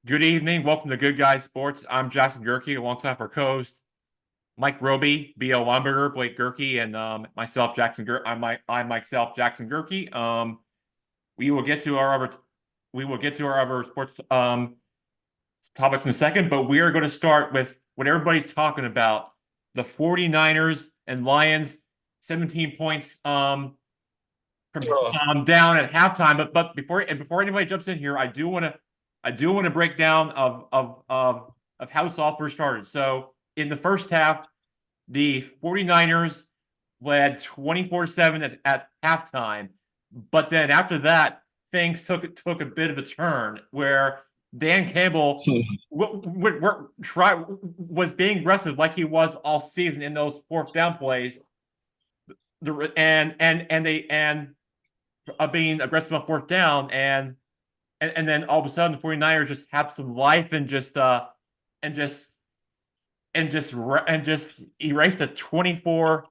Good evening. Welcome to Good Guys Sports. I'm Jackson Gerke alongside our co-host Mike Roby, B.L. Wamberger, Blake Gerke, and myself, Jackson Gerke. I'm myself, Jackson Gerke. We will get to our other sports topics in a second, but we are going to start with what everybody's talking about: the 49ers and Lions, 17 points Oh, down at halftime. But before anybody jumps in here, I do want to break down of how this all first started. So in the first half, the 49ers led 24-7 at halftime. But then after that, things took a bit of a turn where Dan Campbell was being aggressive like he was all season in those fourth down plays. And being aggressive on fourth down, and then all of a sudden the 49ers just have some life and just and just erased a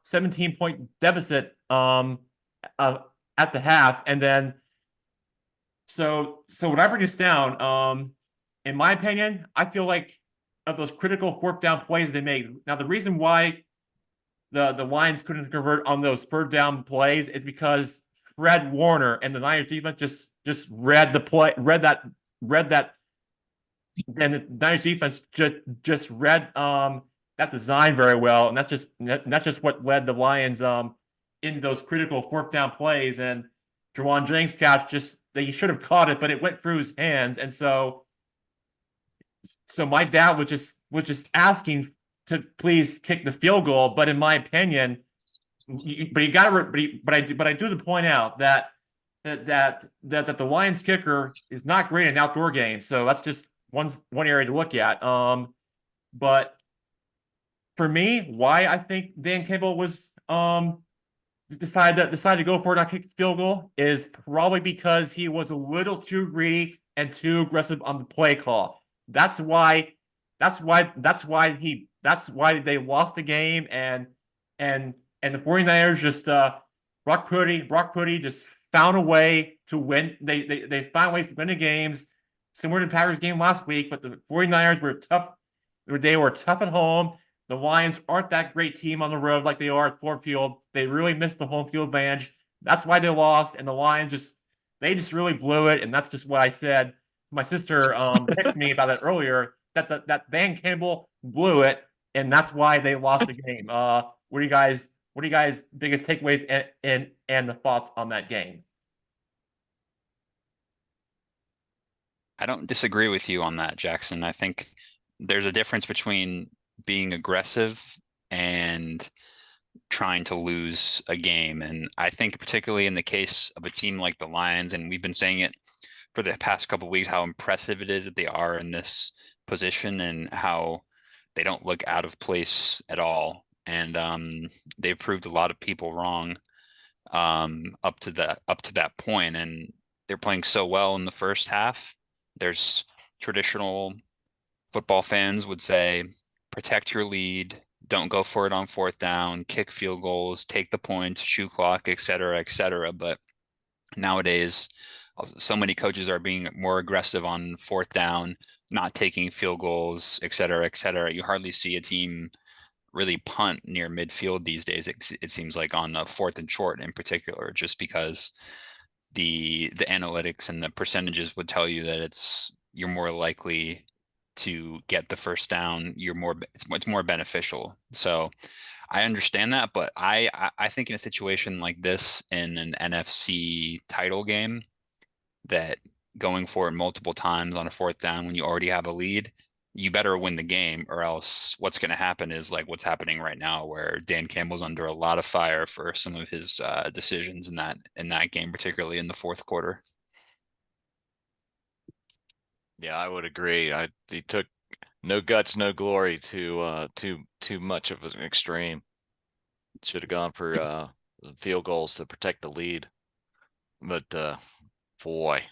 17 point deficit uh, at the half. And then so when I break this down, in my opinion, I feel like of those critical fourth down plays they made. Now the reason why the Lions couldn't convert on those third down plays is because Fred Warner and the Niners defense just read that, and the Niners defense just read that design very well, and that's just what led the Lions into those critical fourth down plays. And Jawan Jennings catch, just he should have caught it, but it went through his hands. And so my dad was just asking to please kick the field goal. But in my opinion, but you got to, but I do the point out that the Lions kicker is not great in outdoor games. So that's just one area to look at. But for me, why I think Dan Campbell was decided to go for it, not kick the field goal, is probably because he was a little too greedy and too aggressive on the play call. That's why. That's why they lost the game. And the 49ers just Brock Purdy just found a way to win. They found ways to win the games, similar to the Packers game last week. But the 49ers were tough. They were tough at home. The Lions aren't that great team on the road like they are at Ford Field. They really missed the home field advantage. That's why they lost. And the Lions just really blew it. And that's just what I said. My sister texted me about it earlier, that Dan Campbell blew it, and that's why they lost the game. What are you guys biggest takeaways and the thoughts on that game? I don't disagree with you on that, Jackson. I think there's a difference between being aggressive and trying to lose a game. And I think particularly in the case of a team like the Lions, and we've been saying it for the past couple of weeks, how impressive it is that they are in this position and how they don't look out of place at all. And they've proved a lot of people wrong up to that point, and they're playing so well in the first half. There's traditional football fans would say, protect your lead, don't go for it on fourth down, kick field goals, take the points, shoot clock, et cetera, et cetera. But nowadays, so many coaches are being more aggressive on fourth down, not taking field goals, et cetera, et cetera. You hardly see a team really punt near midfield these days. It seems like on a fourth and short in particular, just because the analytics and the percentages would tell you that you're more likely to get the first down. It's more beneficial. So I understand that, but I think in a situation like this in an NFC title game, that going for it multiple times on a fourth down when you already have a lead, you better win the game, or else what's going to happen is like what's happening right now, where Dan Campbell's under a lot of fire for some of his decisions in that game, particularly in the fourth quarter. yeah, I would agree. He took no guts, no glory to too much of an extreme. Should have gone for field goals to protect the lead. But boy,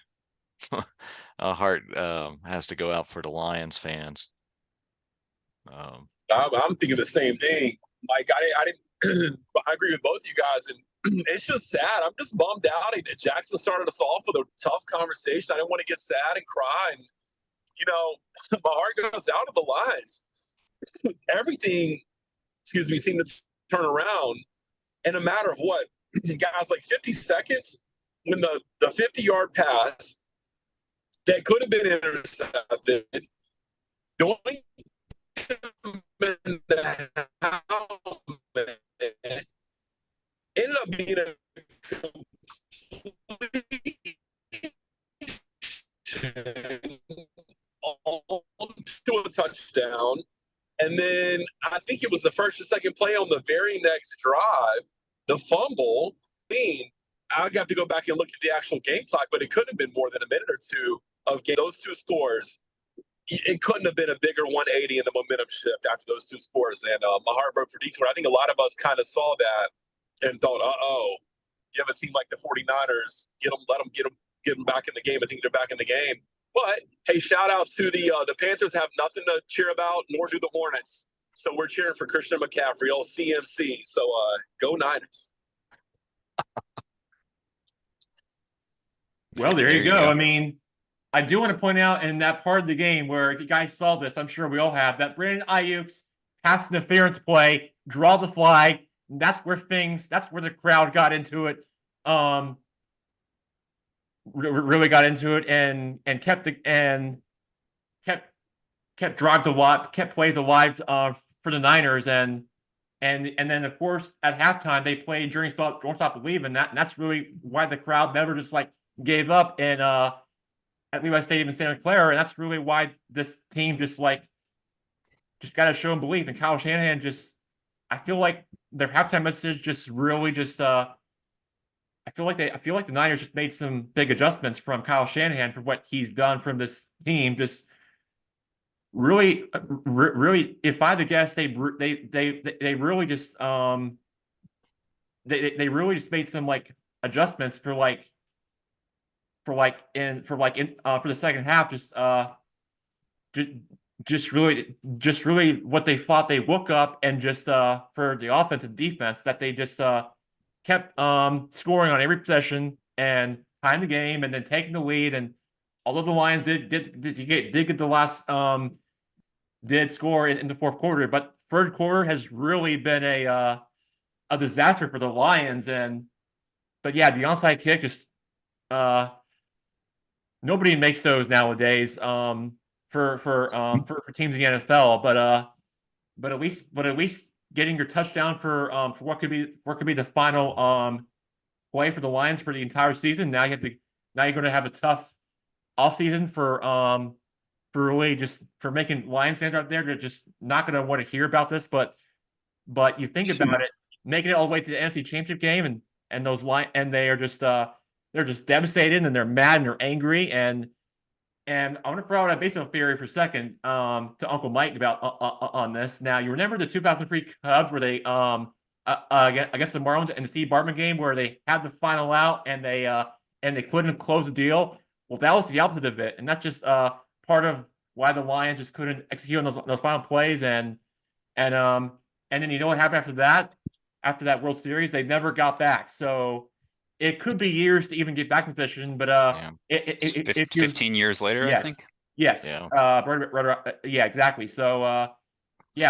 a heart has to go out for the Lions fans. I'm thinking the same thing. Like I didn't. I agree with both of you guys, and it's just sad. I'm just bummed out. And Jackson started us off with a tough conversation. I didn't want to get sad and cry, and you know, my heart goes out to the Lions. Everything, excuse me, seemed to turn around in a matter of what, guys, like 50 seconds when the 50-yard pass that could have been intercepted, going in the helmet, ended up being a to a touchdown. And then I think it was the first or second play on the very next drive, the fumble. I'd have to go back and look at the actual game clock, but it could have been more than a minute or two of game. Those two scores. It couldn't have been a bigger 180 in the momentum shift after those two scores. And my heart broke for Detroit. I think a lot of us kind of saw that and thought, you haven't seen like the 49ers get them back in the game. I think they're back in the game. But hey, shout out to the Panthers have nothing to cheer about, nor do the Hornets. So we're cheering for Christian McCaffrey, old CMC. So go Niners. Well, there you go. I mean, I do want to point out in that part of the game where if you guys saw this, I'm sure we all have, that Brandon Ayuk's pass interference play, draw the flag. That's where the crowd got into it. Really got into it and kept drives alive, kept plays alive for the Niners, and then of course at halftime they played Don't Stop Believing, and that's really why the crowd never just like gave up at Levi Stadium in Santa Clara, and that's really why this team just got to show belief. And Kyle Shanahan I feel like their halftime message just really I feel like the Niners just made some big adjustments from Kyle Shanahan for what he's done from this team. Just really, if I had to guess, they really just they really just made some like adjustments for the second half. Just really what they thought they woke up, and just for the offense and defense that they just kept scoring on every possession and tying the game and then taking the lead. And although the Lions did get the last did score in the fourth quarter, but third quarter has really been a disaster for the Lions. But yeah, the onside kick just nobody makes those nowadays for teams in the NFL. But at least getting your touchdown for what could be the final play for the Lions for the entire season. Now you're going to have a tough offseason for really just for making Lions fans out there. They're just not going to want to hear about this. But you think about it, making it all the way to the NFC Championship game, and those they are just they're just devastated, and they're mad and they're angry. And I want to throw out a baseball theory for a second to Uncle Mike about on this. Now, you remember the 2003 Cubs where they against the Marlins in the Steve Bartman game where they had the final out and they couldn't close the deal. Well, that was the opposite of it, and that's just part of why the Lions just couldn't execute on those final plays. And then you know what happened after that? After that World Series, they never got back. So it could be years to even get back in position, but if 15 years later, yes, I think. Yes. Yeah. Yeah, exactly. So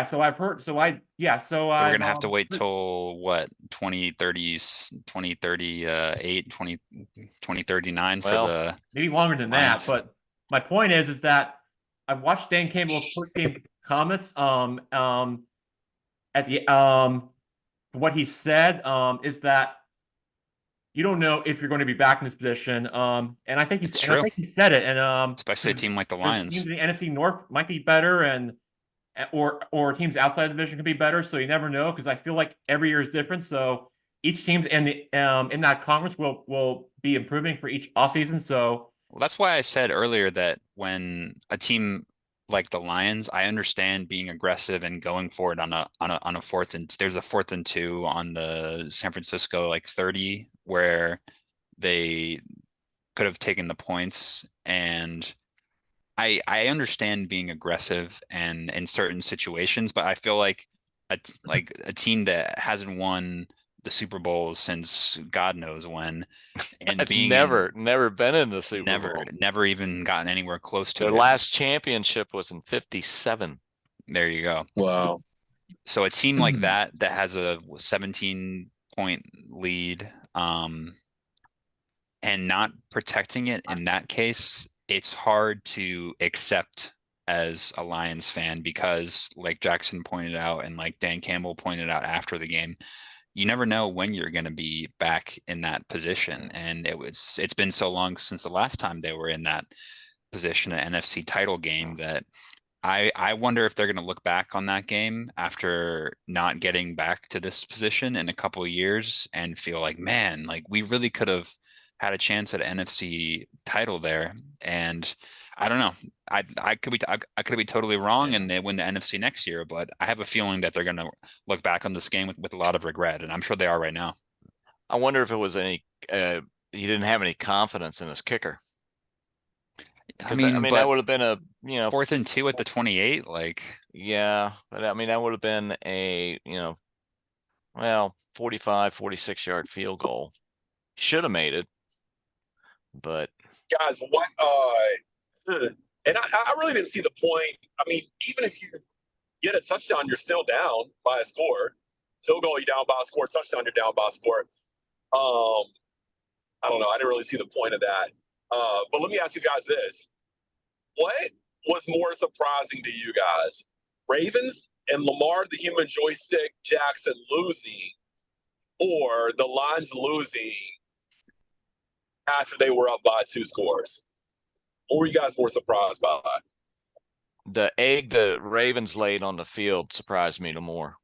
so I've heard. So we're gonna have to wait till what 2038, 2039 for the maybe longer than that. But my point is that I watched Dan Campbell's first game comments at the what he said is that you don't know if you're going to be back in this position. And I think he said it. And especially a team like the Lions. Teams in the NFC North might be better, or teams outside the division can be better. So you never know, because I feel like every year is different. So each team's in that conference will be improving for each offseason. So that's why I said earlier that when a team like the Lions, I understand being aggressive and going for it on a 4th and there's a 4th and 2 on the San Francisco 30 where they could have taken the points. And I understand being aggressive and in certain situations, but I feel like a team that hasn't won the Super Bowl since God knows when, and It's being never been in the Super Bowl. never even gotten anywhere close to Their it. last championship was in 57. There you go. Wow. So a team like that has a 17-point lead, and not protecting it in that case, it's hard to accept as a Lions fan because, like Jackson pointed out and like Dan Campbell pointed out after the game, you never know when you're going to be back in that position. And it's been so long since the last time they were in that position, an NFC title game, that I wonder if they're going to look back on that game after not getting back to this position in a couple of years and feel like, man, like we really could have had a chance at an NFC title there. And I don't know. I could be totally wrong, and they win the NFC next year. But I have a feeling that they're going to look back on this game with a lot of regret, and I'm sure they are right now. I wonder if it was any. He didn't have any confidence in his kicker. I mean, that but would have been a 4th and 2 at the 28. Like, yeah, but I mean that would have been a 45, 46-yard field goal. Should have made it, but Guys, what? And I really didn't see the point. I mean, even if you get a touchdown, you're still down by a score. Field goal, you're down by a score. Touchdown, you're down by a score. I don't know. I didn't really see the point of that. But let me ask you guys this. What was more surprising to you guys? Ravens and Lamar, the human joystick, Jackson losing, or the Lions losing after they were up by 2 scores? What were you guys more surprised by? the egg the Ravens laid on the field surprised me no more.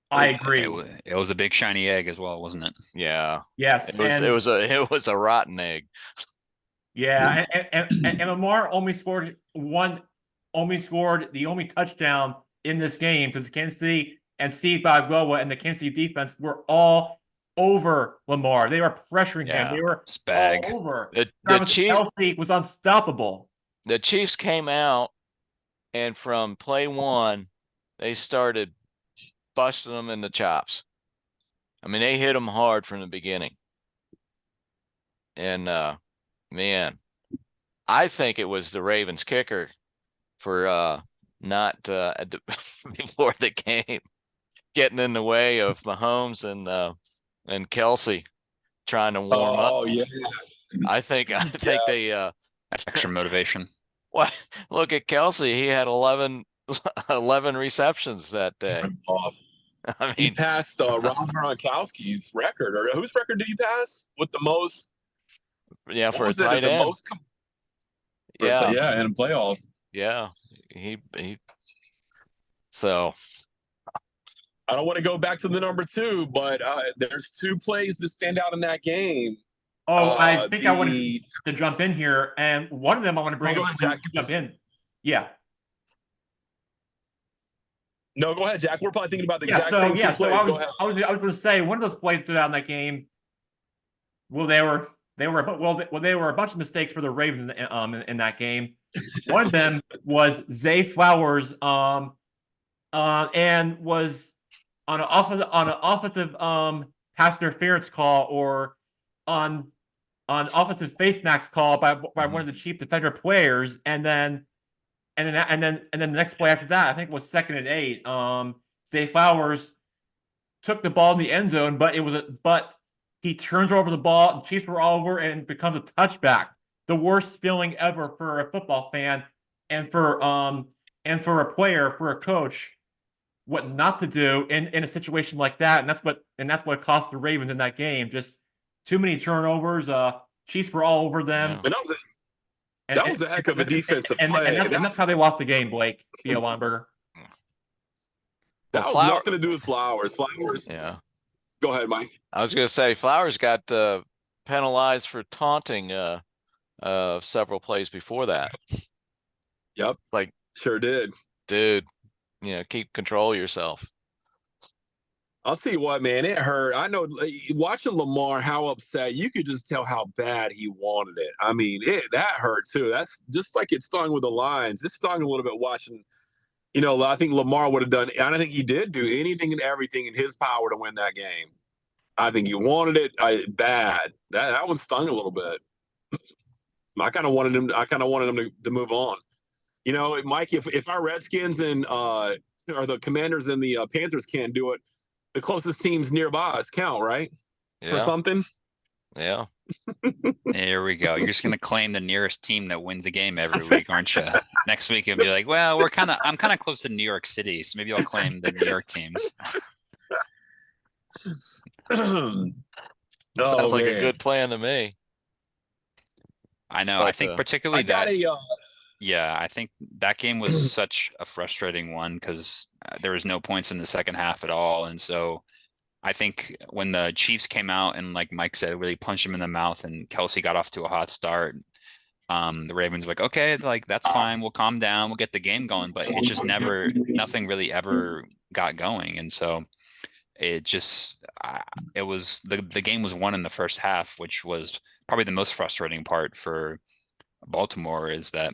I agree. it was a big shiny egg as well, wasn't it? Yeah, Yes, it was a rotten egg. Yeah, and Lamar only scored the only touchdown in this game because Kansas City and Steve Bogboa and the Kansas City defense were all over Lamar. They were pressuring him. They were Spag. all over. The Travis Chiefs, Kelce was unstoppable. the Chiefs came out, and from play one, they started busting them in the chops. I mean, they hit them hard from the beginning. And man, I think it was the Ravens kicker for not before the game getting in the way of Mahomes and Kelce trying to warm up. Oh yeah. I think they Extra motivation. well, look at Kelce. He had 11 receptions that day. I He mean, passed Rob Gronkowski's record, or whose record did he pass with the most? yeah, What for a was it? tight The end. most? Yeah, Yeah, in playoffs. yeah. He so I don't want to go back to the number 2, but there's 2 plays that stand out in that game. Oh, I think I wanted to jump in here, and one of them I want to bring go up. ahead, Jack. Jump in. Yeah. No, go ahead, Jack. We're probably thinking about the Yeah. exact So same 2 yeah. So plays. I Go was ahead. going to say one of those plays stood out in that game. Well, they were a bunch of mistakes for the Ravens in that game. One of them was Zay Flowers and was on an offensive pass interference call or on offensive face mask call by one of the Chief defender players, and then the next play after that, I think it was 2nd and 8. Zay Flowers took the ball in the end zone, but he turns over the ball, the Chiefs were all over, and it becomes a touchback. The worst feeling ever for a football fan, and for a player, for a coach, what not to do in a situation like that, and that's what cost the Ravens in that game. Just too many turnovers. Chiefs were all over them. And that was a heck of a defensive play. And that's how they lost the game, Blake Theo Weinberger. That was nothing to do with Flowers. yeah. Go ahead, Mike. I was going to say Flowers got penalized for taunting several plays before that. Yep. Like, sure did. Dude, keep control of yourself. I'll tell you what, man, it hurt. I know watching Lamar, how upset, you could just tell how bad he wanted it. I mean, that hurt too. That's just like it stung with the Lions. It stung a little bit watching, I think Lamar would have done, I don't think he did do anything and everything in his power to win that game. I think you wanted it bad. That one stung a little bit. I kind of wanted him. I kind of wanted him to move on. You know, Mike, if our Redskins and or the Commanders and the Panthers can't do it, the closest teams nearby us count, right? For Yeah, something. yeah. There we go. You're just gonna claim the nearest team that wins a game every week, aren't you? Next week you'll be like, well, I'm kind of close to New York City, so maybe I'll claim the New York teams. Sounds Oh, like a man. good plan to me. I know. I But, think uh, particularly I got that. a Yeah, I think that game was such a frustrating one because there was no points in the second half at all, and so I think when the Chiefs came out and like Mike said, really punched him in the mouth, and Kelsey got off to a hot start. The Ravens were like, okay, like that's fine, we'll calm down, we'll get the game going, but it just nothing really ever got going, and so it just it was the game was won in the first half, which was probably the most frustrating part for Baltimore is that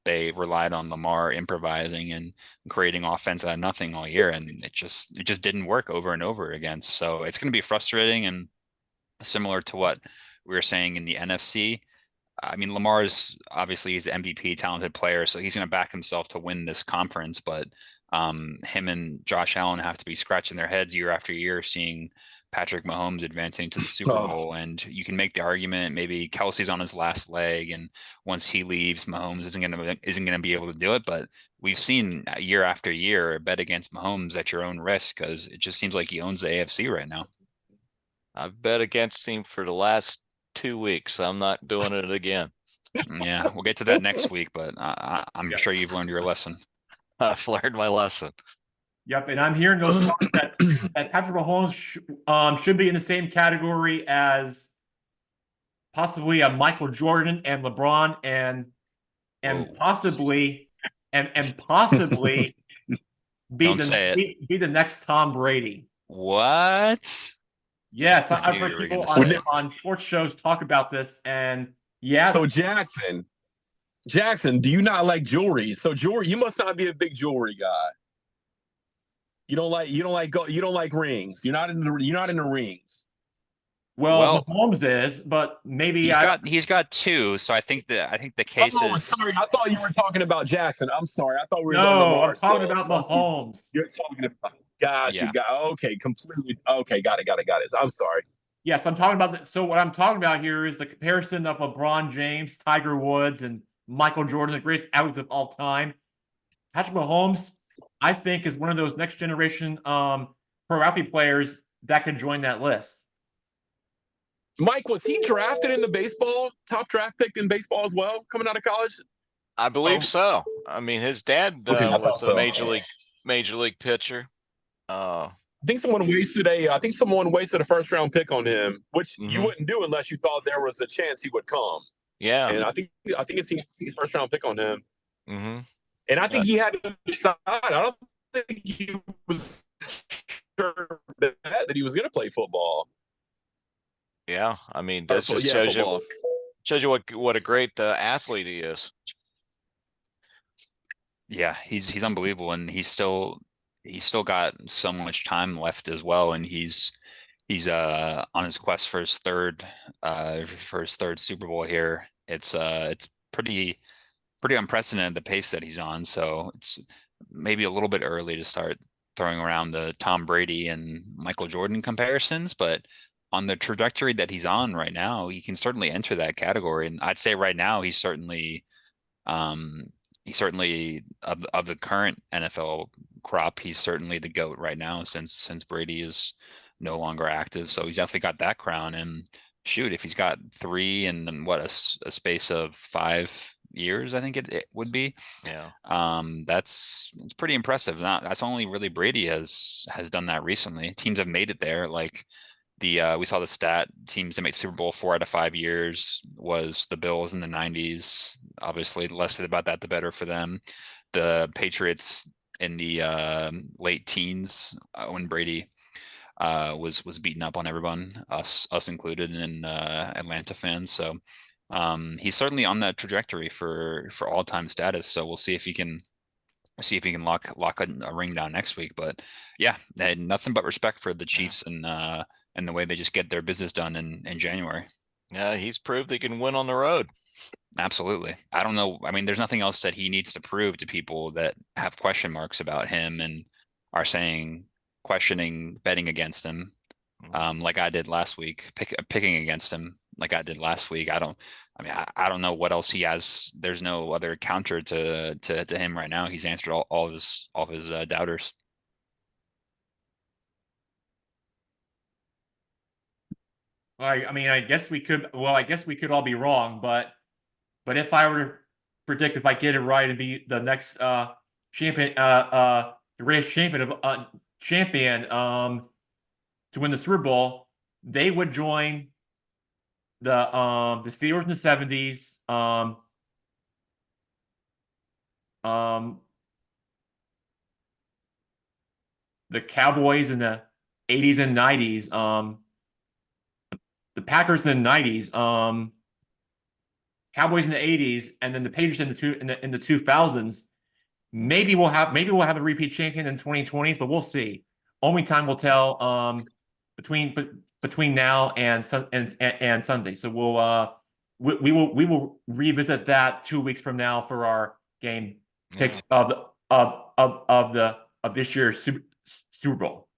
they relied on Lamar improvising and creating offense out of nothing all year, and it just didn't work over and over again. So it's going to be frustrating, and similar to what we were saying in the NFC. I mean, Lamar's obviously he's an MVP talented player, so he's going to back himself to win this conference. But him and Josh Allen have to be scratching their heads year after year, seeing Patrick Mahomes advancing to the Super Bowl. And you can make the argument maybe Kelsey's on his last leg, and once he leaves, Mahomes isn't going to be able to do it. But we've seen year after year bet against Mahomes at your own risk because it just seems like he owns the AFC right now. I've bet against him for the last 2 weeks. I'm not doing it again. Yeah, we'll get to that next week, but I'm Yeah. sure you've learned your lesson. I've learned my lesson. Yep, and I'm hearing those talks that Patrick Mahomes should be in the same category as possibly a Michael Jordan and LeBron and Whoa. possibly and possibly Don't say it. be the next Tom Brady. What? Yes, I've You heard were people gonna say it. on sports shows talk about this, and yeah, So Jackson, do you not like jewelry? So jewelry, you must not be a big jewelry guy. You don't like rings. You're not into rings. well, Mahomes is, but maybe he's got two, so I think the case Oh, is sorry. I thought you were talking about Jackson. I'm sorry. I thought we were no, on Lamar. I'm talking about Mahomes. You're talking about. Gosh, Yeah. you got okay. Completely. Okay, got it. I'm sorry. Yes, I'm talking about so what I'm talking about here is the comparison of LeBron James, Tiger Woods, and Michael Jordan, the greatest athletes of all time. Patrick Mahomes, I think, is one of those next generation pro athlete players that could join that list. Mike, was he drafted in the baseball? Top draft pick in baseball as well, coming out of college? I believe so. I mean, his dad Okay, I thought was a so. major league pitcher. I think someone wasted a first round pick on him, which you Mhm. wouldn't do unless you thought there was a chance he would come. Yeah. And I think it's a first round pick on him. hmm And I think he had to decide. I don't think he was sure that he was going to play football. Yeah. I mean, that just football. shows you what a great athlete he is. yeah, he's unbelievable, and he's still got so much time left as well, and he's on his quest for his third Super Bowl here. It's pretty unprecedented the pace that he's on. So it's maybe a little bit early to start throwing around the Tom Brady and Michael Jordan comparisons, but on the trajectory that he's on right now, he can certainly enter that category. And I'd say right now he's certainly of the current NFL crop, he's certainly the GOAT right now since Brady is no longer active. So he's definitely got that crown. And shoot, if he's got 3 and then what a space of 5 years, I think it would be. Yeah. It's pretty impressive. That's only really Brady has done that recently. Teams have made it there. Like we saw the stat, teams that made Super Bowl 4 out of 5 years was the Bills in the 90s. Obviously, the less said about that, the better for them. The Patriots in the late teens when Brady was beating up on everyone, us included, and Atlanta fans. So he's certainly on that trajectory for all-time status. So we'll see if he can lock a ring down next week. But yeah, they had nothing but respect for the Chiefs and and the way they just get their business done in January. Yeah, he's proved he can win on the road. Absolutely. I don't know. I mean, there's nothing else that he needs to prove to people that have question marks about him and are saying, questioning, betting against him, like I did last week, picking against him like I did last week. I don't know what else he has. There's no other counter to him right now. He's answered all of his doubters. I mean, I guess we could. Well, I guess we could all be wrong, but if I were to predict, if I get it right and be the next champion, the Raiders champion to win the Super Bowl, they would join the Steelers in the 70s, the Cowboys in the 80s and 90s, the Packers in the 90s, Cowboys in the 80s, and then the Patriots in the 2000s. Maybe we'll have a repeat champion in 2020s, but we'll see. Only time will tell. Between now and Sunday. So we will revisit that 2 weeks from now for our game picks of this year's Super Bowl.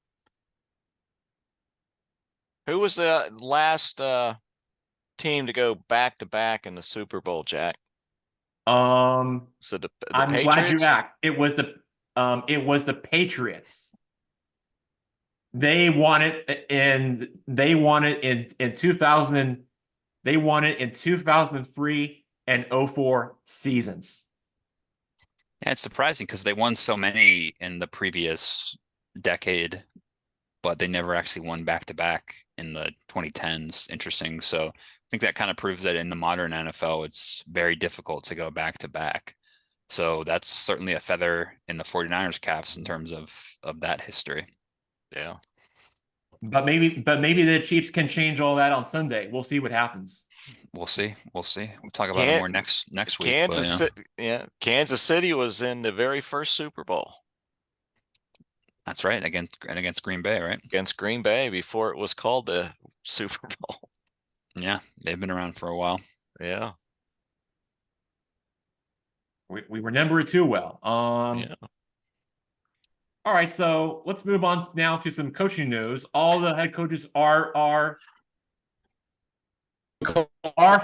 Who was the last team to go back to back in the Super Bowl, Jack? So the I'm Patriots? glad you asked. It was the Patriots. They won it in 2000. They won it in 2003 and 04 seasons. Yeah, it's surprising because they won so many in the previous decade, but they never actually won back to back in the 2010s. Interesting. So I think that kind of proves that in the modern NFL, it's very difficult to go back to back. So that's certainly a feather in the 49ers caps in terms of that history. Yeah. But maybe the Chiefs can change all that on Sunday. We'll see what happens. We'll see. We'll talk about it more next week. Kansas City was in the very first Super Bowl. That's right. Against Green Bay, right? Against Green Bay before it was called the Super Bowl. Yeah, they've been around for a while. Yeah. We remember it too well. Yeah. All right, so let's move on now to some coaching news. All the head coaches are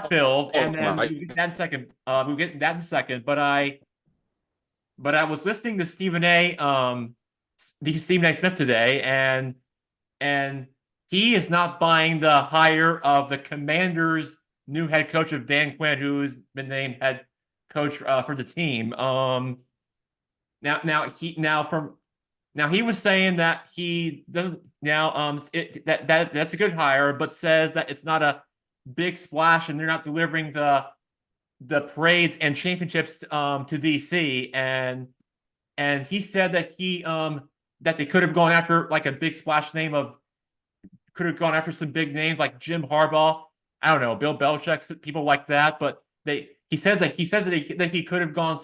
filled, and then we'll get that in a second. We'll get that in a second. But I was listening to Stephen A. Smith today, and he is not buying the hire of the Commanders' new head coach of Dan Quinn, who's been named head coach for the team. Now he was saying that he doesn't that's a good hire, but says that it's not a big splash and they're not delivering the parades and championships to DC, and he said that that they could have gone after like a big splash name could have gone after some big names like Jim Harbaugh, I don't know, Bill Belichick, people like that, but he says that he could have gone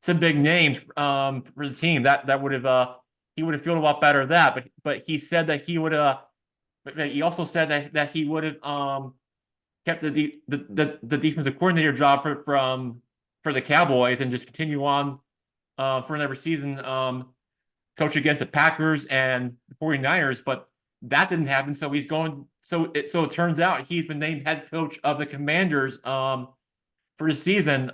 some big names for the team that would have he would have felt a lot better of that, but he said that he would but he also said that he would have kept the defensive coordinator job for the Cowboys and just continue on for another season, coach against the Packers and the 49ers, but that didn't happen. So he's going. So it turns out he's been named head coach of the Commanders for the season.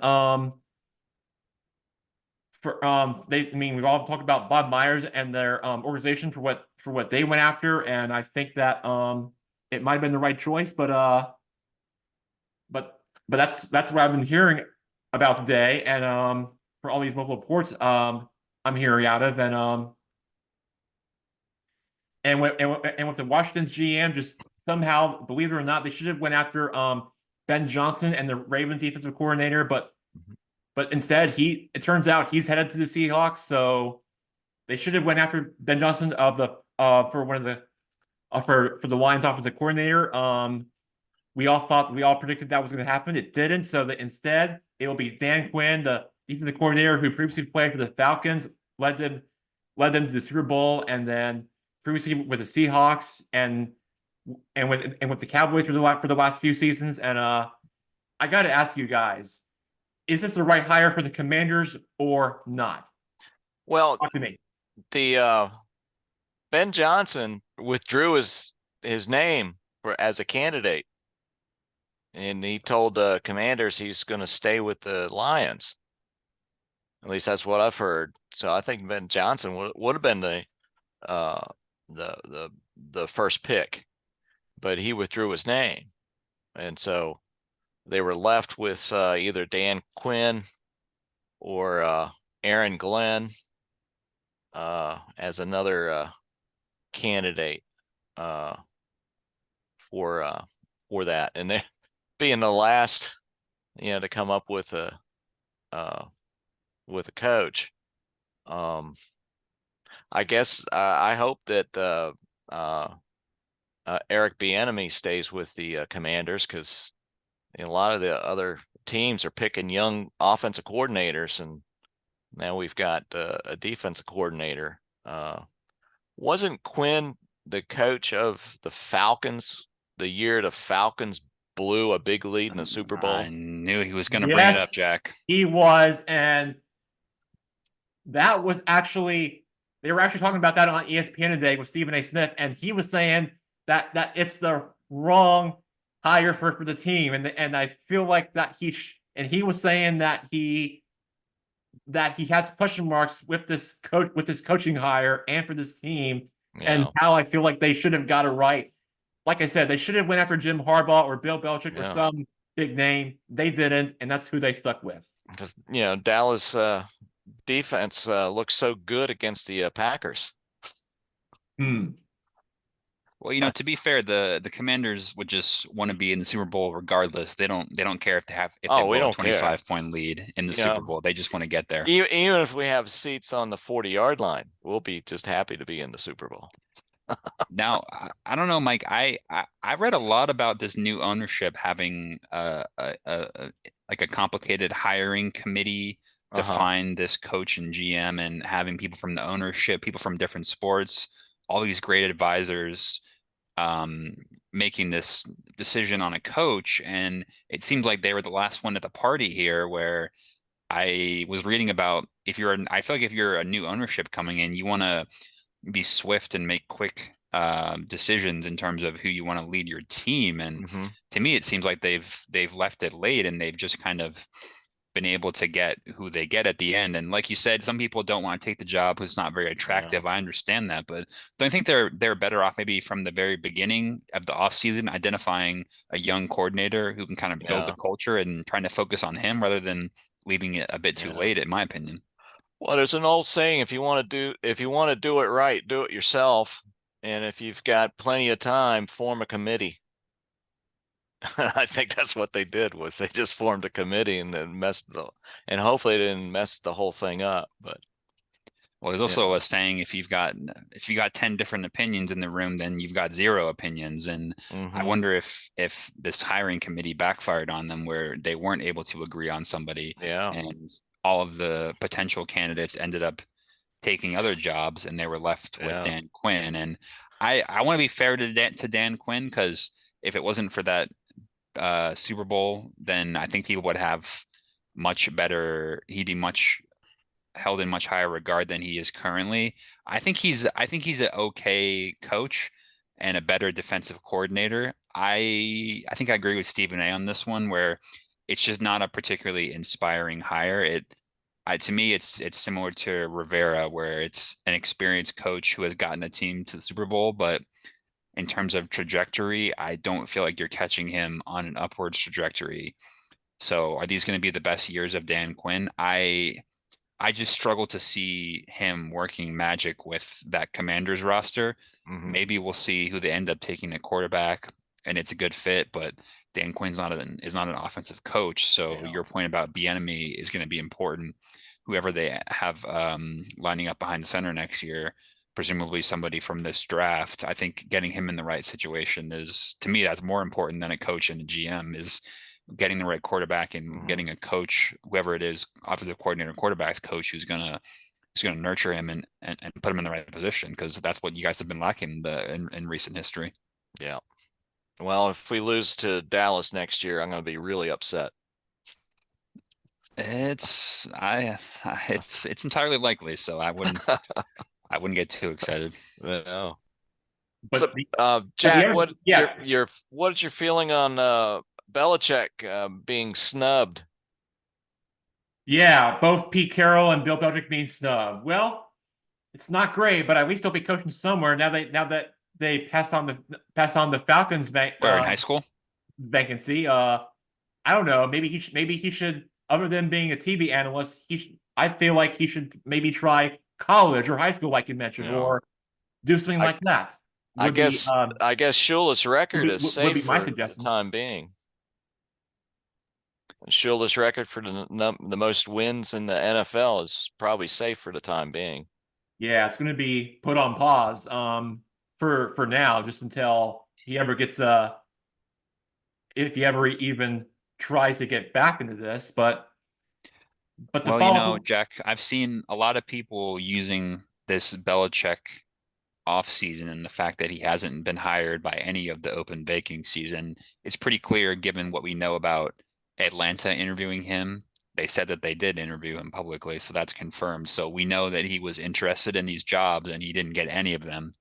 We've all talked about Bob Myers and their organization for what they went after, and I think that it might have been the right choice, but that's what I've been hearing about today, and for all these multiple reports I'm hearing out of, and with the Washington's GM just somehow, believe it or not, they should have went after Ben Johnson and the Ravens defensive coordinator, but instead it turns out he's headed to the Seahawks, so they should have went after Ben Johnson for the Lions offensive coordinator. We all predicted that was going to happen. It didn't, so that instead it will be Dan Quinn, the defensive coordinator who previously played for the Falcons, led them to the Super Bowl, and then previously with the Seahawks and with the Cowboys for the last few seasons. And I got to ask you guys, is this the right hire for the Commanders or not? Well, Talk to me. the Ben Johnson withdrew his name as a candidate, and he told the Commanders he's going to stay with the Lions. At least that's what I've heard. So I think Ben Johnson would have been the first pick, but he withdrew his name, and so they were left with either Dan Quinn or Aaron Glenn as another candidate for that, and they being the last, to come up with a coach. I guess I hope that Eric Bieniemy stays with the Commanders, because a lot of the other teams are picking young offensive coordinators, and now we've got a defensive coordinator. Wasn't Quinn the coach of the Falcons the year the Falcons blew a big lead in the Super Bowl? I knew he was going to bring it up, Jack. He was, and that was actually, they were actually talking about that on ESPN today with Stephen A. Smith, and he was saying that it's the wrong hire for the team, and I feel like that he was saying that he has question marks with this coaching hire and for this team, and how I feel like they should have got it right. Like I said, they should have went after Jim Harbaugh or Bill Belichick or some big name. They didn't, and that's who they stuck with. Because Dallas defense looks so good against the Packers. Well, to be fair, the Commanders would just want to be in the Super Bowl regardless. They don't care if they blow a 25-point lead in the Super Bowl. They just want to get there. Even if we have seats on the 40-yard line, we'll be just happy to be in the Super Bowl. Now, I don't know, Mike. I read a lot about this new ownership having like a complicated hiring committee to find this coach and GM, and having people from the ownership, people from different sports, all these great advisors making this decision on a coach. And it seems like they were the last one at the party here, where I was reading about I feel like if you're a new ownership coming in, you want to be swift and make quick decisions in terms of who you want to lead your team. And to me, it seems like they've left it late, and they've just kind of been able to get who they get at the end. And like you said, some people don't want to take the job who's not very attractive. I understand that, but don't you think they're better off maybe from the very beginning of the offseason identifying a young coordinator who can kind of build the culture and trying to focus on him rather than leaving it a bit too late, in my opinion? Well, there's an old saying: if you want to do it right, do it yourself. And if you've got plenty of time, form a committee. I think that's what they did, was they just formed a committee and then and hopefully they didn't mess the whole thing up. But well, there's also a saying: if you got 10 different opinions in the room, then you've got 0 opinions. And I wonder if this hiring committee backfired on them, where they weren't able to agree on somebody, and all of the potential candidates ended up taking other jobs, and they were left with Dan Quinn. And I want to be fair to Dan Quinn, because if it wasn't for that Super Bowl, then I think people would have much better. He'd be held in much higher regard than he is currently. I think he's an okay coach and a better defensive coordinator. I think I agree with Stephen A. on this one, where it's just not a particularly inspiring hire. To me, it's similar to Rivera, where it's an experienced coach who has gotten a team to the Super Bowl, but in terms of trajectory, I don't feel like you're catching him on an upwards trajectory. So are these going to be the best years of Dan Quinn? I just struggle to see him working magic with that Commanders roster. Maybe we'll see who they end up taking at quarterback, and it's a good fit, but Dan Quinn's not an offensive coach. So your point about Bieniemy is going to be important. Whoever they have lining up behind the center next year, presumably somebody from this draft, I think getting him in the right situation is, to me, that's more important than a coach and a GM, is getting the right quarterback and getting a coach, whoever it is, offensive coordinator, quarterback's coach, who's going to who's going to nurture him and put him in the right position, because that's what you guys have been lacking in recent history. Yeah. Well, if we lose to Dallas next year, I'm going to be really upset. It's entirely likely, so I wouldn't get too excited. No. But So, the Jack, other- yeah. what's your feeling on Belichick being snubbed? Yeah, both Pete Carroll and Bill Belichick being snubbed. Well, it's not great, but at least they'll be coaching somewhere now that they passed on the Falcons Where in high school? vacancy. I don't know. Maybe he should, other than being a TV analyst, I feel like he should maybe try college or high school, like you mentioned, Yeah. or do something like that. I guess Shula's record is would safe be my for the suggestion. time being. Shula's record for the most wins in the NFL is probably safe for the time being. Yeah, it's going to be put on pause for now, just until he ever gets if he ever even tries to get back into this. But the Well, Jack, I've seen a lot of people using this Belichick offseason and the fact that he hasn't been hired by any of the open vacancies. And it's pretty clear, given what we know about Atlanta interviewing him. They said that they did interview him publicly, so that's confirmed. So we know that he was interested in these jobs and he didn't get any of them.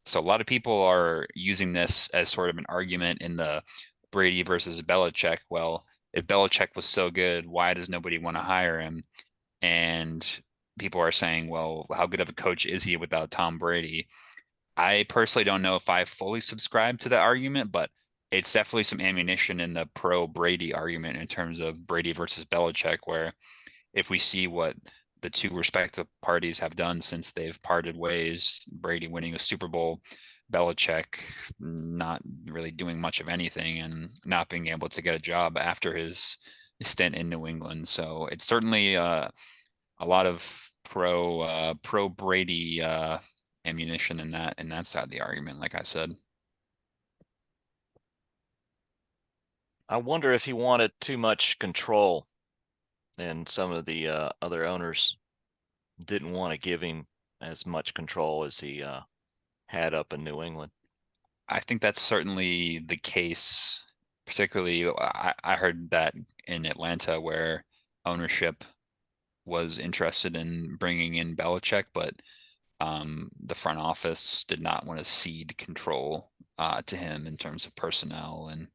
So a lot of people are using this as sort of an argument in the Brady versus Belichick. Well, if Belichick was so good, why does nobody want to hire him? And people are saying, well, how good of a coach is he without Tom Brady? I personally don't know if I fully subscribe to that argument, but it's definitely some ammunition in the pro Brady argument in terms of Brady versus Belichick, where if we see what the two respective parties have done since they've parted ways, Brady winning a Super Bowl, Belichick not really doing much of anything and not being able to get a job after his stint in New England. So it's certainly a lot of pro Brady ammunition in that side of the argument, like I said. I wonder if he wanted too much control and some of the other owners didn't want to give him as much control as he had up in New England. I think that's certainly the case. Particularly, I heard that in Atlanta, where ownership was interested in bringing in Belichick, but the front office did not want to cede control to him in terms of personnel and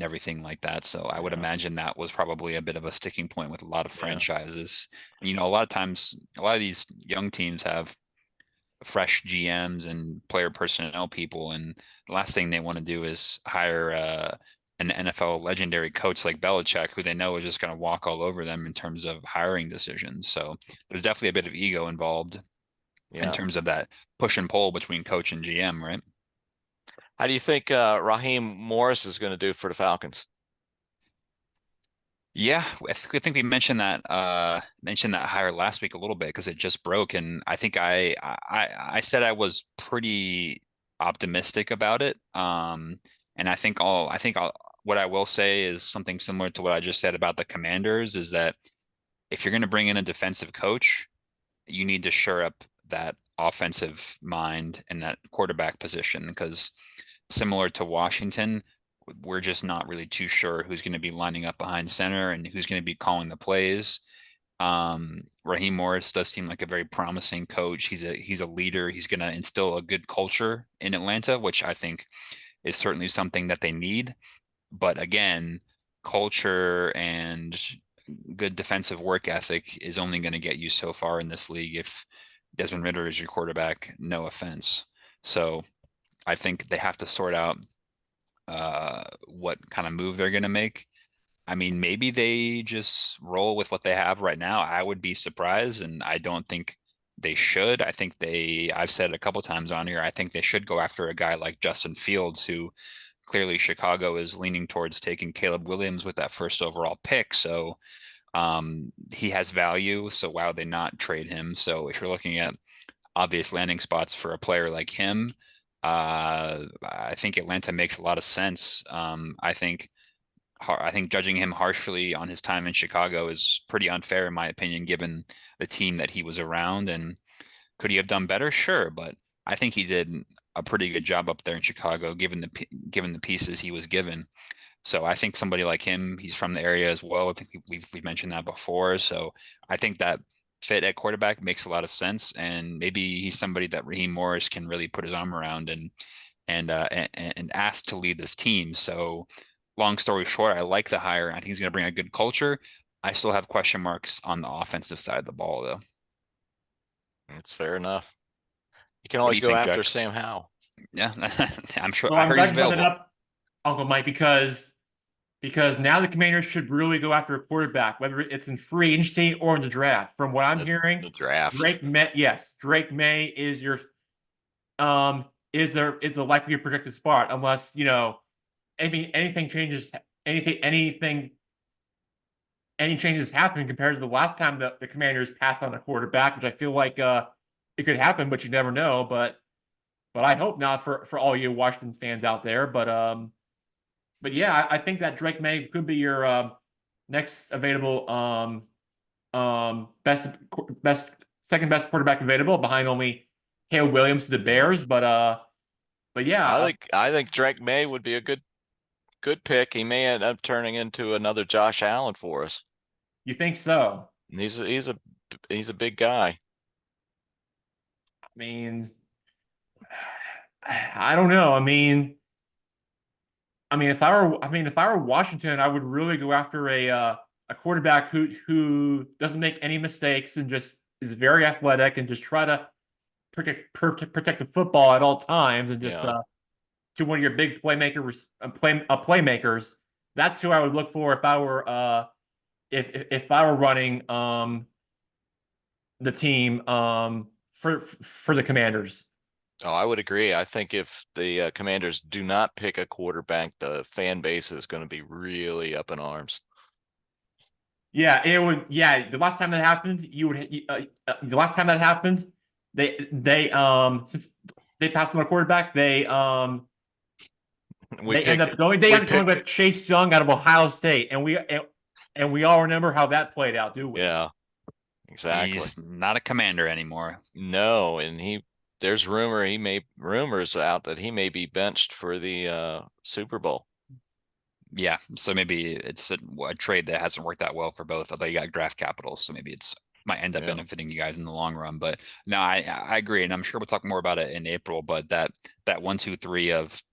everything like that. So I would imagine that was probably a bit of a sticking point with a lot of franchises. And, a lot of times, a lot of these young teams have fresh GMs and player personnel people, and the last thing they want to do is hire an NFL legendary coach like Belichick, who they know is just going to walk all over them in terms of hiring decisions. So there's definitely a bit of ego involved in terms of that push and pull between coach and GM, right? How do you think Raheem Morris is going to do for the Falcons? Yeah, I think we mentioned that hire last week a little bit because it just broke, and I think I said I was pretty optimistic about it. And I think what I will say is something similar to what I just said about the Commanders, is that if you're going to bring in a defensive coach, you need to shore up that offensive mind and that quarterback position, because similar to Washington, we're just not really too sure who's going to be lining up behind center and who's going to be calling the plays. Raheem Morris does seem like a very promising coach. He's a leader. He's going to instill a good culture in Atlanta, which I think is certainly something that they need. But again, culture and good defensive work ethic is only going to get you so far in this league if Desmond Ridder is your quarterback. No offense. So I think they have to sort out what kind of move they're going to make. I mean, maybe they just roll with what they have right now. I would be surprised, and I don't think they should. I think I've said a couple times on here, I think they should go after a guy like Justin Fields, who clearly Chicago is leaning towards taking Caleb Williams with that first overall pick. So he has value. So why would they not trade him? So if you're looking at obvious landing spots for a player like him, I think Atlanta makes a lot of sense. I think I think judging him harshly on his time in Chicago is pretty unfair in my opinion, given the team that he was around. And could he have done better? Sure, but I think he did a pretty good job up there in Chicago, given the pieces he was given. So I think somebody like him, he's from the area as well. I think we've mentioned that before. So I think that fit at quarterback makes a lot of sense, and maybe he's somebody that Raheem Morris can really put his arm around and ask to lead this team. So long story short, I like the hire. I think he's going to bring a good culture. I still have question marks on the offensive side of the ball, though. It's fair enough. You can What do always you go think, after Jack? Sam Howell. Yeah, I'm sure. Well, I I'm heard he's glad you brought that available. up, Uncle Mike, because now the Commanders should really go after a quarterback, whether it's in free agency or in the draft. From what I'm The hearing, draft. Drake May is your is the likely projected spot, unless anything changes, any changes happen compared to the last time the Commanders passed on a quarterback, which I feel like it could happen, but you never know. But I hope not for all you Washington fans out there. But yeah, I think that Drake May could be your next available best second best quarterback available behind only Caleb Williams to the Bears. But yeah, I think Drake May would be a good pick. He may end up turning into another Josh Allen for us. you think so? And he's a big guy. I mean, I don't know. If I were Washington, I would really go after a quarterback who doesn't make any mistakes and just is very athletic and just try to protect the football at all times and just Yeah. to one of your big playmakers. That's who I would look for if I were if I were running the team for the Commanders. Oh, I would agree. I think if the Commanders do not pick a quarterback, the fan base is going to be really up in arms. Yeah, it would. Yeah, the last time that happened, the last time that happened, since they passed on a quarterback, they end up going with Chase Young out of Ohio State, and we all remember how that played out, do we? Yeah, exactly. He's not a Commander anymore. No, and there's rumors out that he may be benched for the Super Bowl. Yeah, so maybe it's a trade that hasn't worked out well for both, although you got draft capital, so maybe it's might end up benefiting you guys in the long run. But no, I agree, and I'm sure we'll talk more about it in April. But that 1, 2, 3 of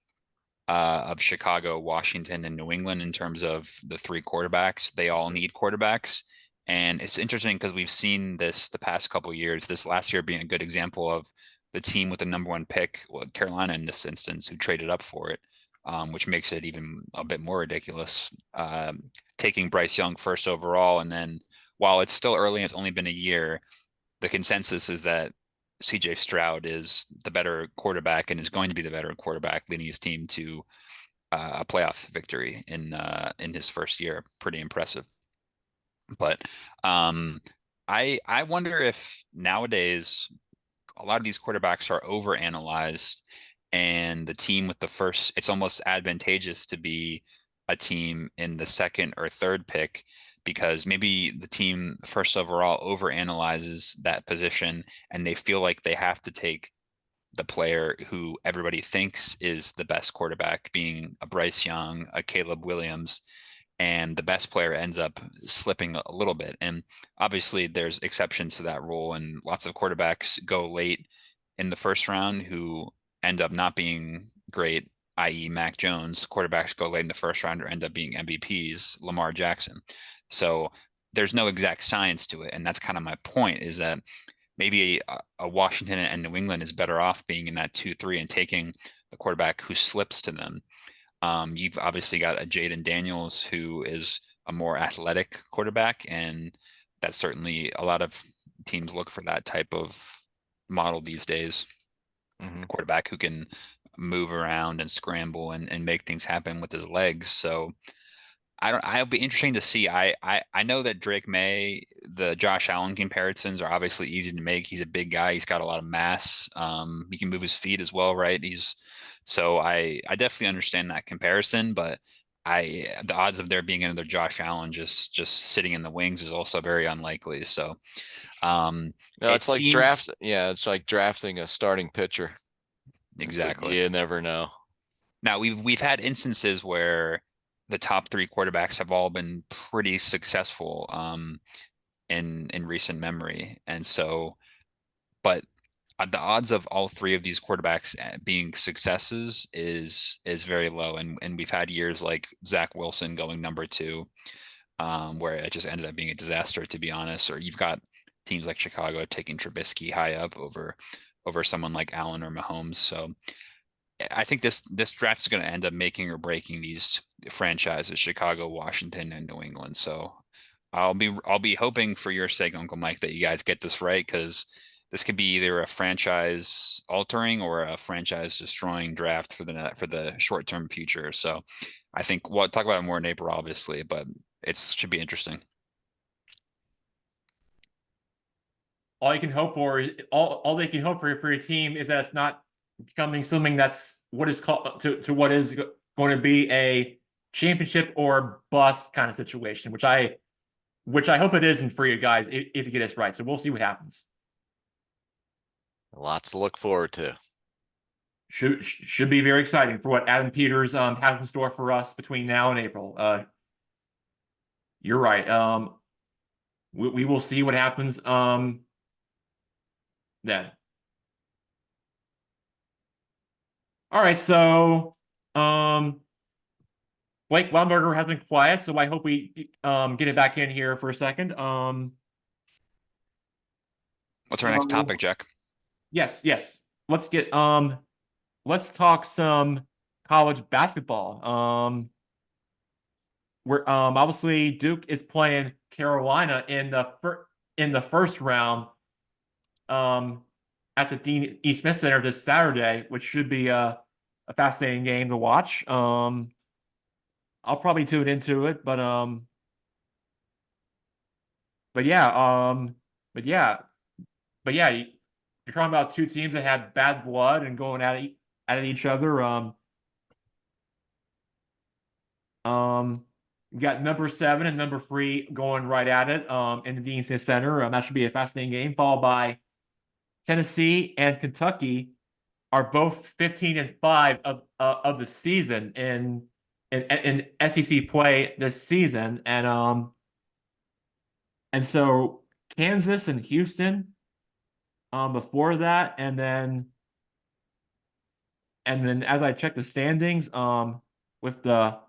Chicago, Washington, and New England in terms of the three quarterbacks, they all need quarterbacks. And it's interesting because we've seen this the past couple of years, this last year being a good example of the team with the #1 pick, well, Carolina in this instance, who traded up for it, which makes it even a bit more ridiculous. Taking Bryce Young first overall, and then while it's still early and it's only been a year, the consensus is that CJ Stroud is the better quarterback and is going to be the better quarterback, leading his team to a playoff victory in his first year. Pretty impressive. But I wonder if nowadays a lot of these quarterbacks are overanalyzed, and the team with the first, it's almost advantageous to be a team in the second or third pick, because maybe the team first overall overanalyzes that position and they feel like they have to take the player who everybody thinks is the best quarterback, being a Bryce Young, a Caleb Williams, and the best player ends up slipping a little bit. And obviously there's exceptions to that rule, and lots of quarterbacks go late in the first round who end up not being great, i.e. Mac Jones. Quarterbacks go late in the first round or end up being MVPs, Lamar Jackson. So there's no exact science to it. And that's kind of my point, is that maybe a Washington and New England is better off being in that 2-3 and taking the quarterback who slips to them. You've obviously got a Jaden Daniels who is a more athletic quarterback, and that's certainly a lot of teams look for that type of model these days. Quarterback who can move around and scramble and make things happen with his legs. So I'll be interesting to see. I know that Drake May, the Josh Allen comparisons are obviously easy to make. He's a big guy. He's got a lot of mass. He can move his feet as well, right? So I definitely understand that comparison, but the odds of there being another Josh Allen just sitting in the wings is also very unlikely. So No, it it's like seems it's like drafting a starting pitcher. exactly. You never know. Now we've had instances where the top three quarterbacks have all been pretty successful in recent memory, and so but the odds of all three of these quarterbacks being successes is very low, and we've had years like Zach Wilson going number 2, where it just ended up being a disaster, to be honest. Or you've got teams like Chicago taking Trubisky high up over someone like Allen or Mahomes. So I think this draft is going to end up making or breaking these franchises: Chicago, Washington, and New England. So I'll be hoping for your sake, Uncle Mike, that you guys get this right, because this could be either a franchise altering or a franchise destroying draft for the short term future. So I think we'll talk about it more in April, obviously, but it should be interesting. All you can hope for is all they can hope for your team is that it's not becoming something that's what is called to what is going to be a championship or bust kind of situation, which I hope it isn't for you guys if you get this right. So we'll see what happens. Lots to look forward to. Should be very exciting for what Adam Peters has in store for us between now and April. You're right. We will see what happens then. All right, so Blake Lumberger has been quiet, so I hope we get it back in here for a second. What's our next topic, Jack? Yes. Let's talk some college basketball. We're obviously Duke is playing Carolina in the first round at the Dean E. Smith Center this Saturday, which should be a fascinating game to watch. I'll probably tune into it, but yeah, you're talking about two teams that had bad blood and going at each other. You got number 7 and number 3 going right at it in the Dean Smith Center. That should be a fascinating game, followed by Tennessee and Kentucky are both 15-5 of the season in SEC play this season, and so Kansas and Houston before that, and then as I check the standings with the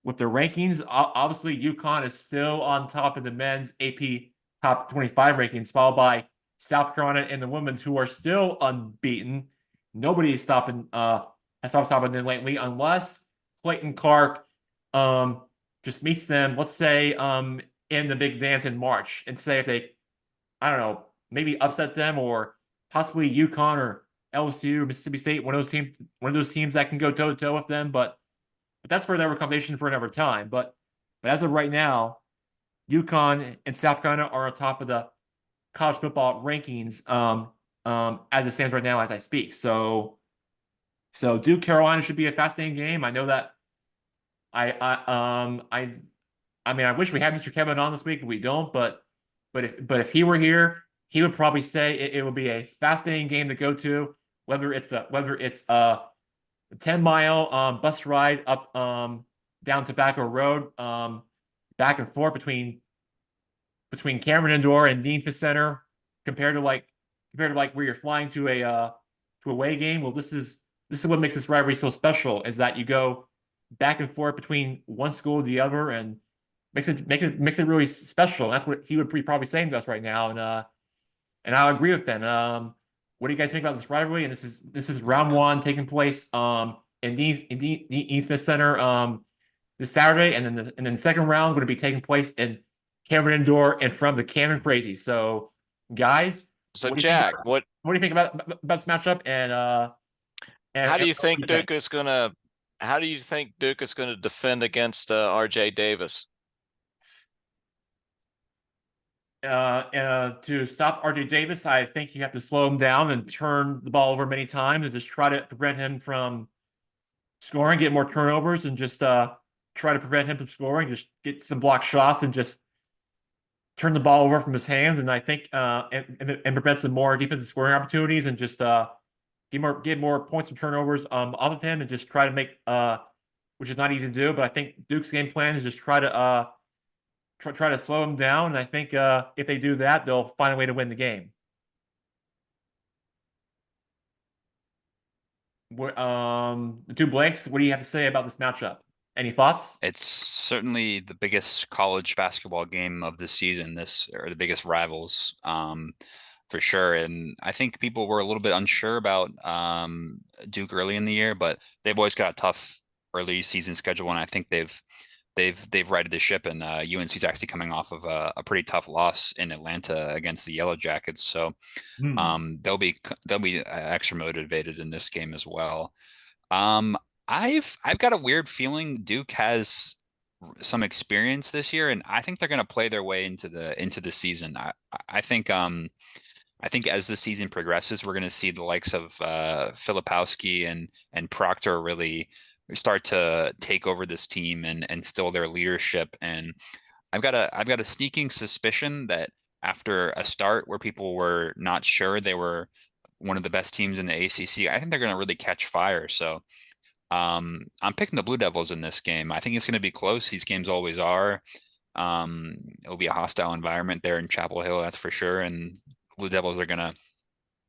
rankings, obviously UConn is still on top of the men's AP top 25 rankings, followed by South Carolina and the women's, who are still unbeaten. Nobody is stopping has stopping them lately, unless Clayton Clark just meets them, let's say in the big dance in March, and say if they, I don't know, maybe upset them, or possibly UConn or LSU, Mississippi State, one of those teams that can go toe to toe with them, but that's for another conversation for another time. But as of right now, UConn and South Carolina are on top of the college football rankings as it stands right now as I speak. So Duke Carolina should be a fascinating game. I know that I mean, I wish we had Mr. Kevin on this week, but we don't. But if he were here, he would probably say it would be a fascinating game to go to, whether it's a 10-mile bus ride up down Tobacco Road, back and forth between Cameron Indoor and Dean Smith Center, compared to like where you're flying to a away game. Well, this is what makes this rivalry so special, is that you go back and forth between one school and the other, and makes it really special. That's what he would be probably saying to us right now, and I'll agree with him. What do you guys think about this rivalry? And this is round 1 taking place in Dean Smith Center this Saturday, and then the second round going to be taking place in Cameron Indoor and from the Cameron Crazy. So, guys, So Jack, what do you think about this matchup? And how do you think Duke is gonna defend against RJ Davis? To stop RJ Davis, I think you have to slow him down and turn the ball over many times and just try to prevent him from scoring, get more turnovers, and just try to prevent him from scoring. Just get some block shots and just turn the ball over from his hands. And I think and prevent some more defensive scoring opportunities and just get more points and turnovers off of him and just try to make which is not easy to do. But I think Duke's game plan is just try to slow him down. And I think if they do that, they'll find a way to win the game. The two Blakes, what do you have to say about this matchup? Any thoughts? It's certainly the biggest college basketball game of the season, or the biggest rivals, for sure. And I think people were a little bit unsure about Duke early in the year, but they've always got a tough early season schedule, and I think they've righted the ship. And UNC's actually coming off of a pretty tough loss in Atlanta against the Yellow Jackets, so they'll be extra motivated in this game as well. I've got a weird feeling Duke has some experience this year, and I think they're going to play their way into the season. I think as the season progresses, we're going to see the likes of Filipowski and Proctor really start to take over this team and instill their leadership. And I've got a sneaking suspicion that after a start where people were not sure they were one of the best teams in the ACC, I think they're going to really catch fire. So I'm picking the Blue Devils in this game. I think it's going to be close. These games always are. It'll be a hostile environment there in Chapel Hill, that's for sure. And Blue Devils they're gonna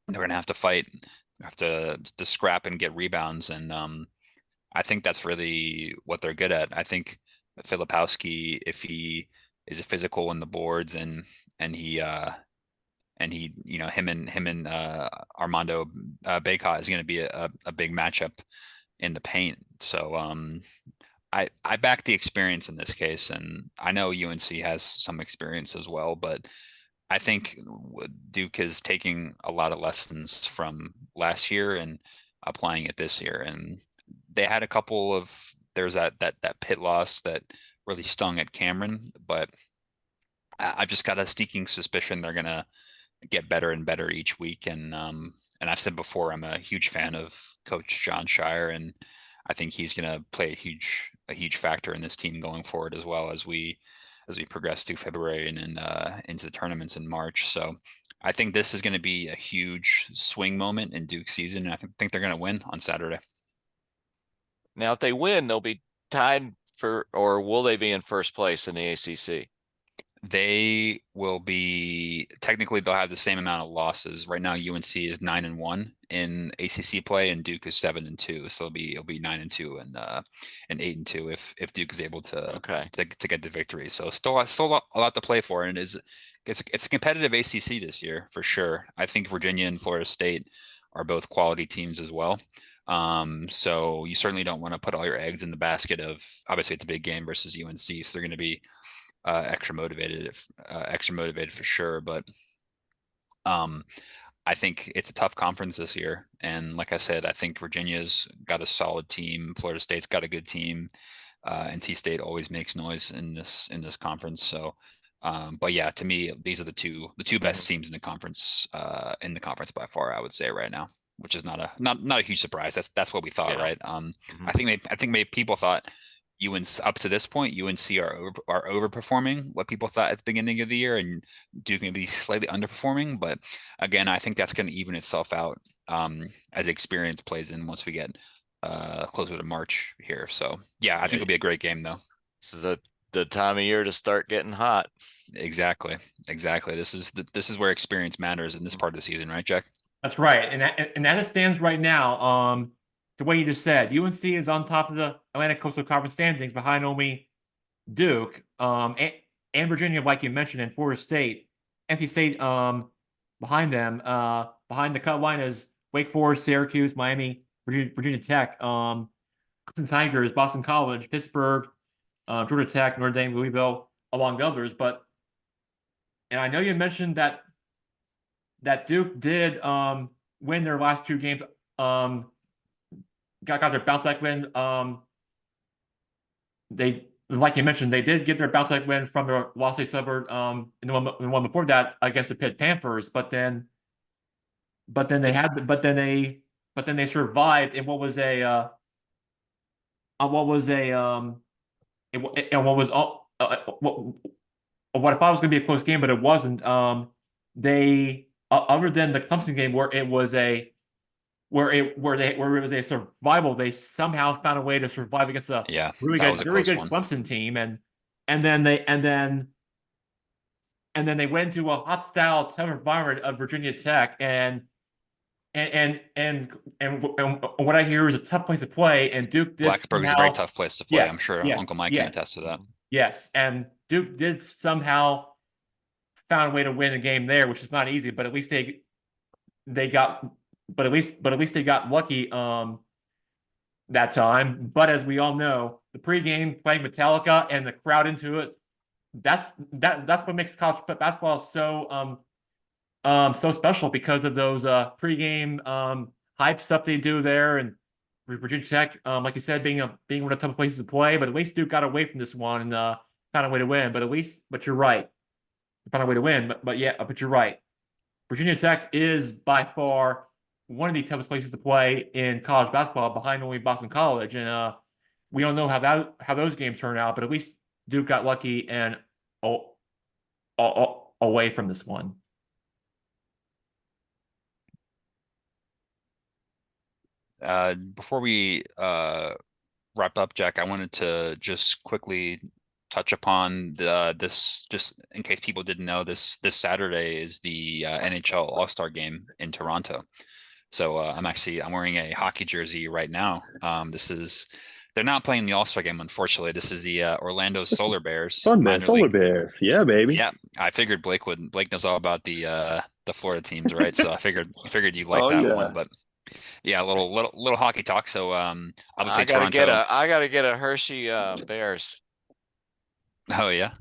have to fight, have to scrap and get rebounds. And I think that's really what they're good at. I think Filipowski, if he is physical in the boards and he him and Armando Bacot is going to be a big matchup in the paint. So I back the experience in this case, and I know UNC has some experience as well, but I think Duke is taking a lot of lessons from last year and applying it this year. And they had a couple of there's that pit loss that really stung at Cameron, but I've just got a sneaking suspicion they're gonna get better and better each week. And I've said before, I'm a huge fan of Coach John Shire, and I think he's going to play a huge factor in this team going forward, as well as we progress through February and into the tournaments in March. So I think this is going to be a huge swing moment in Duke's season, and I think they're going to win on Saturday. Now, if they win, they'll be tied for, or will they be in first place in the ACC? They will be technically they'll have the same amount of losses. Right now, UNC is 9-1 in ACC play, and Duke is 7-2. So it'll be 9-2 and 8-2 if Duke is able to get the victory. So still a lot to play for, and it's a competitive ACC this year for sure. I think Virginia and Florida State are both quality teams as well. So you certainly don't want to put all your eggs in the basket of, obviously it's a big game versus UNC, so they're going to be extra motivated for sure. But I think it's a tough conference this year, and like I said, I think Virginia's got a solid team, Florida State's got a good team, NC State always makes noise in this conference. So but yeah, to me, these are the two best teams in the conference by far, I would say right now, which is not a huge surprise. That's what we thought, right? I think maybe people thought UNC up to this point, UNC are overperforming what people thought at the beginning of the year, and Duke may be slightly underperforming. But again, I think that's going to even itself out as experience plays in once we get closer to March here. So yeah, I think it'll be a great game though. This is the time of year to start getting hot. Exactly. This is where experience matters in this part of the season, right, Jack? That's right, and as it stands right now, the way you just said, UNC is on top of the Atlantic Coastal Conference standings behind only Duke, and Virginia, like you mentioned, and Florida State. NC State behind them. Behind the cut line is Wake Forest, Syracuse, Miami, Virginia Tech, Clemson Tigers, Boston College, Pittsburgh, Georgia Tech, Notre Dame, Louisville, among others. And I know you mentioned that Duke did win their last two games. Got their bounce back win. They, like you mentioned, they did get their bounce back win from their loss they suffered in the one before that against the Pitt Panthers. But then they survived in what was a what was a and what was what I thought was going to be a close game, but it wasn't. They other than the Clemson game where it was a where it was a survival, they somehow found a way to survive against a Yeah, really that good, was a very close good one. Clemson team, and then they went into a hostile tough environment of Virginia Tech, and what I hear is a tough place to play, and Duke did Blacksburg is a very somehow. tough place to play. I'm Yes, sure yes, Uncle Mike can yes, attest to that. yes, and Duke did somehow found a way to win a game there, which is not easy, but at least they got, but at least they got lucky that time. But as we all know, the pregame playing Metallica and the crowd into it, that's what makes college basketball so special, because of those pregame hype stuff they do there. And Virginia Tech, like you said, being one of the tough places to play, but at least Duke got away from this one and found a way to win. But you're right, found a way to win. But you're right. Virginia Tech is by far one of the toughest places to play in college basketball, behind only Boston College. And we don't know how those games turn out, but at least Duke got lucky and away from this one. Before we wrap up, Jack, I wanted to just quickly touch upon this, just in case people didn't know, this Saturday is the NHL All-Star game in Toronto. So I'm wearing a hockey jersey right now. They're not playing the All-Star game, unfortunately. This is the Orlando Solar Bears. Fun, man. Solar Bears. Yeah, baby. Yeah, I figured Blake knows all about the Florida teams, right? So I figured you'd like that one. But yeah, a little hockey talk. So obviously Toronto. I gotta get a Hershey Bears. Oh yeah.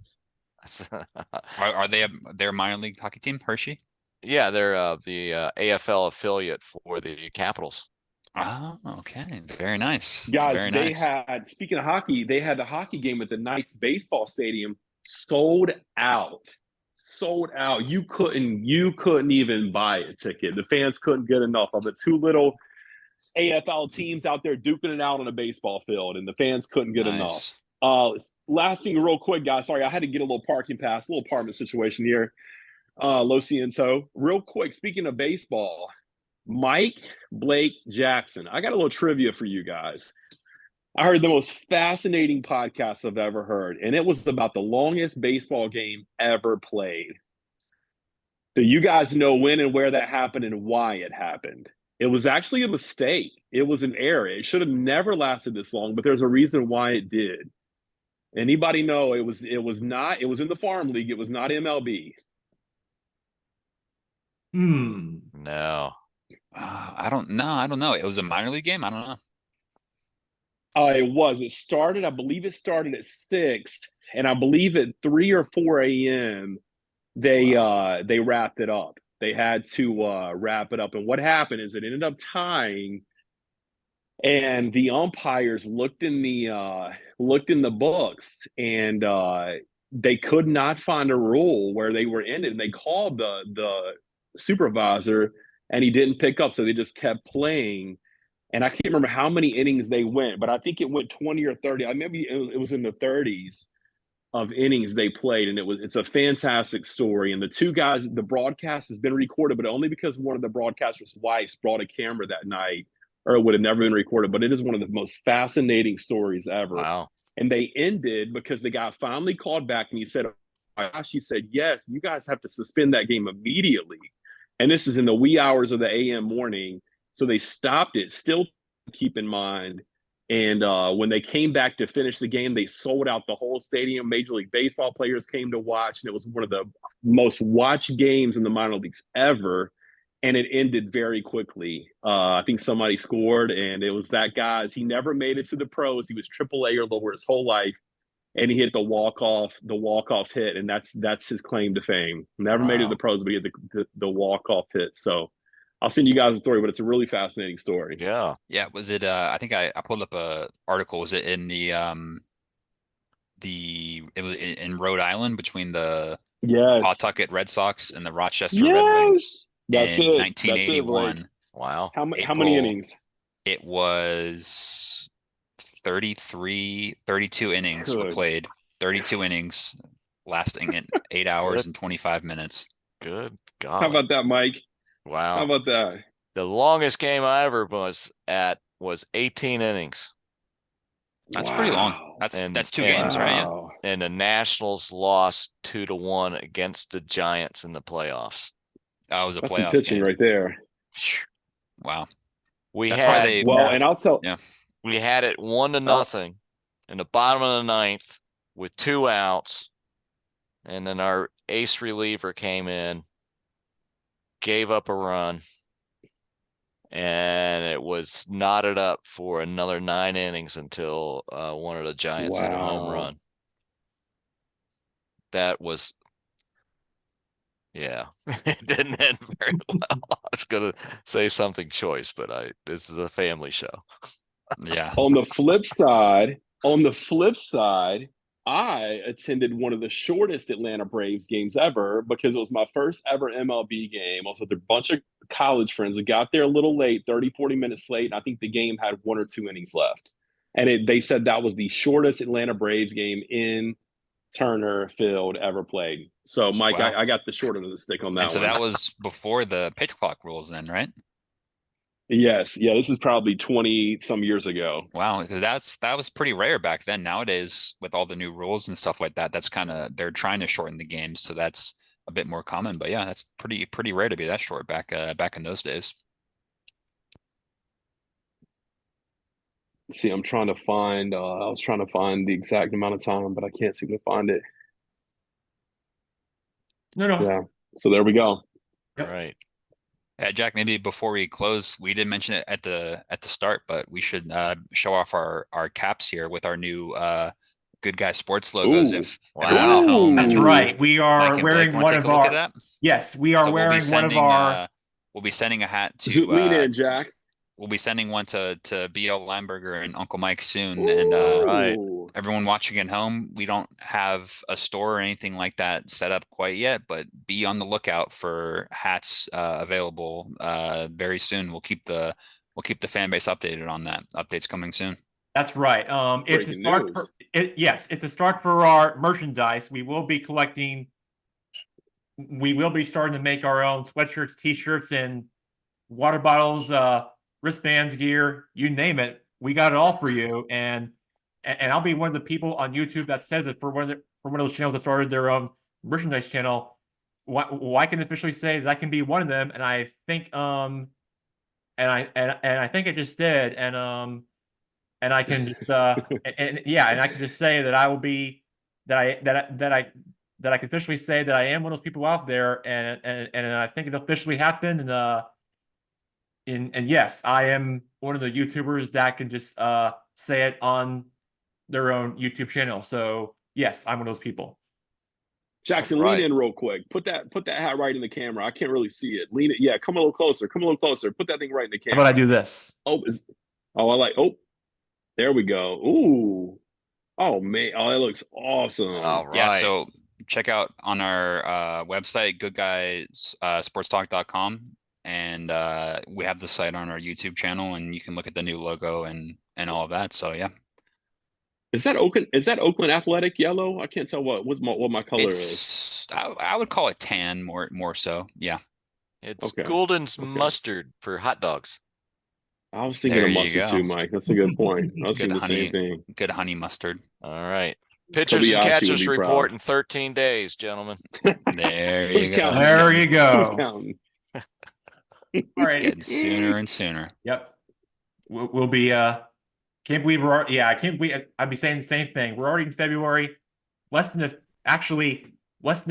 Are they their minor league hockey team, Hershey? Yeah, they're the AFL affiliate for the Capitals. Oh, okay. Very nice. Guys, Very they nice. had, speaking of hockey, they had the hockey game at the Knights baseball stadium sold out. Sold out. You couldn't even buy a ticket. The fans couldn't get enough of it. Two little AFL teams out there duking it out on a baseball field, and the fans couldn't get enough. Last thing real quick, guys. Sorry, I had to get a little parking pass, a little apartment situation here. Lo Ciento. Real quick, speaking of baseball, Mike Blake Jackson. I got a little trivia for you guys. I heard the most fascinating podcast I've ever heard, and it was about the longest baseball game ever played. Do you guys know when and where that happened and why it happened? It was actually a mistake. It was an error. It should have never lasted this long, but there's a reason why it did. Anybody know? It was in the farm league. It was not MLB. No. I don't know. It was a minor league game. I don't know. It was. I believe it started at 6, and I believe at 3 or 4 a.m. they wrapped it up. They had to wrap it up. And what happened is it ended up tying, and the umpires looked in the books, and they could not find a rule where they were ended. And they called the supervisor, and he didn't pick up, so they just kept playing. And I can't remember how many innings they went, but I think it went 20 or 30. Maybe it was in the 30s of innings they played, and it's a fantastic story. And the two guys, the broadcast has been recorded, but only because one of the broadcasters' wives brought a camera that night, or it would have never been recorded. But it is one of the most fascinating stories ever. Wow. And they ended because the guy finally called back and he said, "Oh my gosh," he said, "Yes, you guys have to suspend that game immediately." And this is in the wee hours of the AM morning. So they stopped it, still keep in mind. And when they came back to finish the game, they sold out the whole stadium. Major League Baseball players came to watch, and it was one of the most watched games in the minor leagues ever. And it ended very quickly. I think somebody scored, and it was that guy's. He never made it to the pros. He was AAA or lower his whole life, and he hit the walk-off hit, and that's his claim to fame. Never made it to the pros, but he hit the walk-off hit. So I'll send you guys a story, but it's a really fascinating story. Yeah. Yeah. Was it I think I pulled up a article. Was it in it was in Rhode Island between the Pawtucket Red Sox and the Rochester Red Wings in 1981. Wow. How many innings? It was 32 innings were Good. played. 32 innings lasting in 8 hours Good. and 25 minutes. Good How golly. about that, Mike? How Wow. about that? The longest game I ever was at was 18 innings. That's pretty long. Wow. That's 2 games, right? Yeah. Wow. And the Nationals lost 2-1 against the Giants in the playoffs. That was a That's some playoff pitching game. right there. Wow. We That's why had they. Well, and I'll tell. Yeah. we had it 1-0 in the bottom of the ninth with 2 outs, and then our ace reliever came in, gave up a run, and it was knotted up for another 9 innings until one of the Giants hit a home Wow. run. That was, yeah, it didn't end very well. I was gonna say something choice, but this is a family show. Yeah. On the flip side, I attended one of the shortest Atlanta Braves games ever because it was my first ever MLB game. I was with a bunch of college friends. We got there a little late, 30, 40 minutes late. And I think the game had 1 or 2 innings left. And they said that was the shortest Atlanta Braves game in Turner Field ever played. So, Mike, Wow. I got the short end of the stick on that And so one. that was before the pitch clock rules then, right? Yes. Yeah, this is probably 20 some years ago. Wow, because that was pretty rare back then. Nowadays, with all the new rules and stuff like that, that's kind of they're trying to shorten the games, so that's a bit more common. But yeah, that's pretty rare to be that short back in those days. See, I'm trying to find I was trying to find the exact amount of time, but I can't seem to find it. No, no. Yeah. So there we go. Yep. Right. Jack, maybe before we close, we did mention it at the start, but we should show off our caps here with our new Good Guy Sports logos. Ooh. If Wow. everyone at home, That's Ooh. right. We Mike are and wearing Blake, want one to of take a look at our. that? Yes, we are So wearing one of our. we'll be sending a hat Zoom, to lean in, Jack. we'll be sending one to BL Limburger and Uncle Mike soon. Ooh. And Right. everyone watching at home, we don't have a store or anything like that set up quite yet, but be on the lookout for hats available very soon. We'll keep the fan base updated on that. Updates coming soon. That's right. It's a Breaking start news. for yes, it's a start for our merchandise. We will be collecting. We will be starting to make our own sweatshirts, t-shirts, and water bottles, wristbands, gear, you name it. We got it all for you. And I'll be one of the people on YouTube that says it for one of those channels that started their own merchandise channel. Well, I can officially say that I can be one of them, and I think and I think I just did, and I can just and I can just say that I will be that I can officially say that I am one of those people out there, and I think it officially happened, and yes, I am one of the YouTubers that can just say it on their own YouTube channel. So yes, I'm one of those people. Jackson, Right. lean in real quick. Put that hat right in the camera. I can't really see it. Lean it. Yeah, come a little closer. Come a little closer. Put that thing right in the How camera. about I do this? There we go. Ooh. Oh man. Oh, that looks awesome. All right. Yeah, so check out on our website, goodguysportstalk.com, and we have the site on our YouTube channel, and you can look at the new logo and all of that. So yeah, Is that Oakland Athletic yellow? I can't tell what my color is. it's I would call it tan more so. Yeah, It's Okay. Gulden's Okay. mustard for hot dogs. I was thinking There of you mustard go. too, Mike. That's a good point. I was good thinking the same thing. good honey mustard. All right. Pitchers and Kobayashi would catchers be report proud. in 13 days, gentlemen. There Who's you go. counting? There you Who's go. counting? All It's right. getting sooner and sooner. Yep. We'll be can't believe I can't believe I'd be saying the same thing. We're already in February. Less than a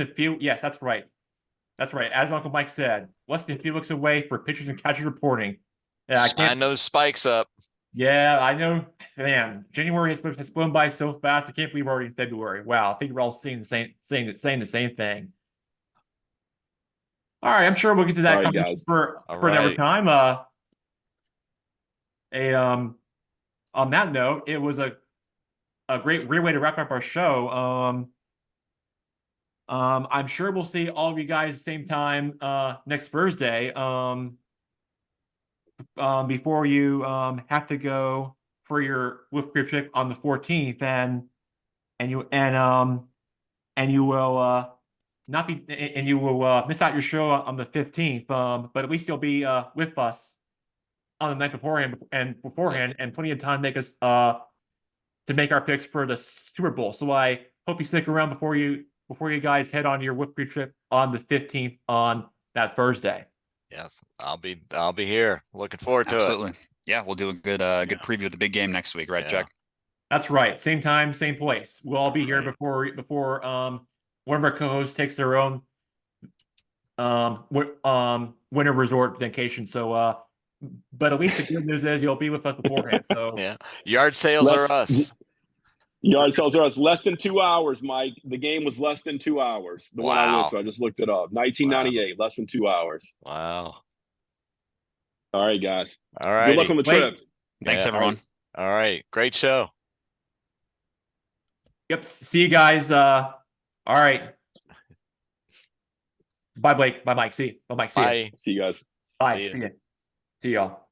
few. Yes, that's right. That's right. As Uncle Mike said, less than a few weeks away for pitchers and catchers reporting. Yeah, I Sign can't. those spikes up. Yeah, I know. Man, January has flown by so fast. I can't believe we're already in February. Wow, I think we're all saying the same thing. All right, I'm sure we'll get to that All right, conversation guys. for All another right. time. On that note, it was a great way to wrap up our show. I'm sure we'll see all of you guys same time next Thursday. Before you have to go for your trip on the 14th, and you will not be and you will miss out your show on the 15th. But at least you'll be with us on the night beforehand and plenty of time to make us to make our picks for the Super Bowl. So I hope you stick around before you guys head on your Whip Creek trip on the 15th on that Thursday. Yes, I'll be here. Looking forward to it. Absolutely. Yeah, we'll do a good preview of the big game next week, right, Yeah. Jack? That's right. Same time, same place. We'll all be here Right. before one of our co-hosts takes their own winter resort vacation. So but at least the good news is you'll be with us beforehand. So Yeah, yard sales are us. Yard sales are us. Less than 2 hours, Mike. The game was less than 2 hours. The one I Wow. went to, I just looked it up. 1998, less than 2 hours. Wow. All right, guys. All right. Good luck on the trip. Thanks, Yeah. everyone. All right. Great show. yep. See you guys. All right. Bye, Blake. Bye, Mike. See you. Bye, Mike. See you. Bye. See you guys. Bye. See ya. See ya. See y'all.